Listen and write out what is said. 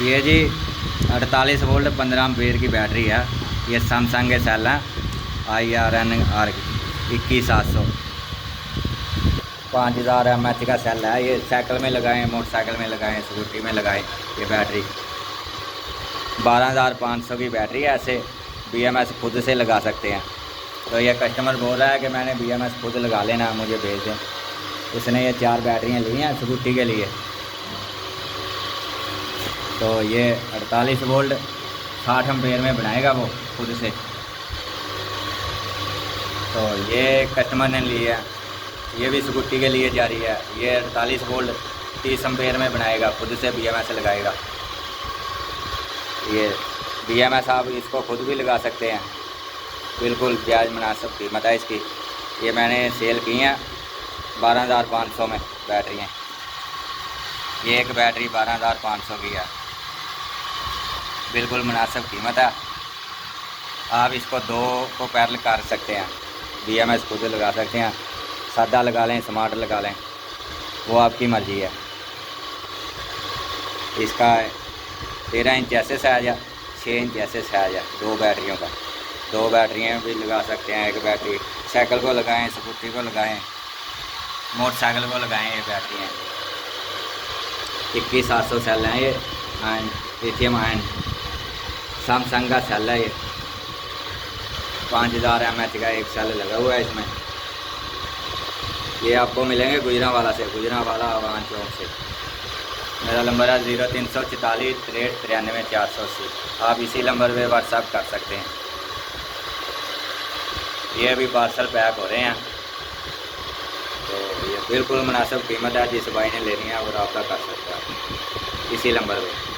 ये जी 48 volt 15 ampere की battery है। ये सैमसंग के सेल हैं IRNR 21700 5000 mAh का सेल है। ये साइकिल में लगाएं, मोटरसाइकिल में लगाएं, स्कूटी में लगाएं। ये बैटरी 12500 की बैटरी है। ऐसे BMS खुद से लगा सकते हैं। तो ये कस्टमर बोल रहा है कि मैंने BMS खुद लगा लेना, मुझे भेज दें। उसने ये 4 बैटरियाँ ली हैं स्कूटी के लिए। तो ये 48 वोल्ट 60 एम्पीयर में बनाएगा वो खुद से। तो ये कस्टमर ने ली है, ये भी स्कूटी के लिए जा रही है। ये 48 वोल्ट 30 एम्पीयर में बनाएगा, खुद से BMS लगाएगा। ये BMS आप इसको खुद भी लगा सकते हैं, बिल्कुल जायज़ मुनासिब कीमत है इसकी। ये मैंने सेल की हैं 12500 में बैटरियाँ। ये एक बैटरी 12500 की है, बिल्कुल मुनासिब कीमत है। आप इसको 2 को पैरेलल कर सकते हैं, BMS खुद लगा सकते हैं। सादा लगा लें, स्मार्ट लगा लें, वो आपकी मर्ज़ी है। इसका 13 इंच ऐसे साइज है, 6 इंच ऐसे साइज है। 2 बैटरियों का, 2 बैटरियाँ भी लगा सकते हैं। एक बैटरी साइकिल को लगाएं, स्कूटी को लगाएं, मोटरसाइकिल को लगाएं। ये बैटरियाँ 21700 सेल हैं। ये लिथियम आयन सैमसंग का सेल है। ये 5000 mAh का एक सेल लगा हुआ है इसमें। ये आपको मिलेंगे गुजरांवाला से, गुजरांवाला आवान चौक से। मेरा नंबर है 0344 63 93 480। आप इसी नंबर पे व्हाट्सएप कर सकते हैं। ये अभी पार्सल पैक हो रहे हैं। तो ये बिल्कुल मुनासिब कीमत है। जिस भाई ने लेनी है वो रब्ता कर सकता है इसी नंबर पे।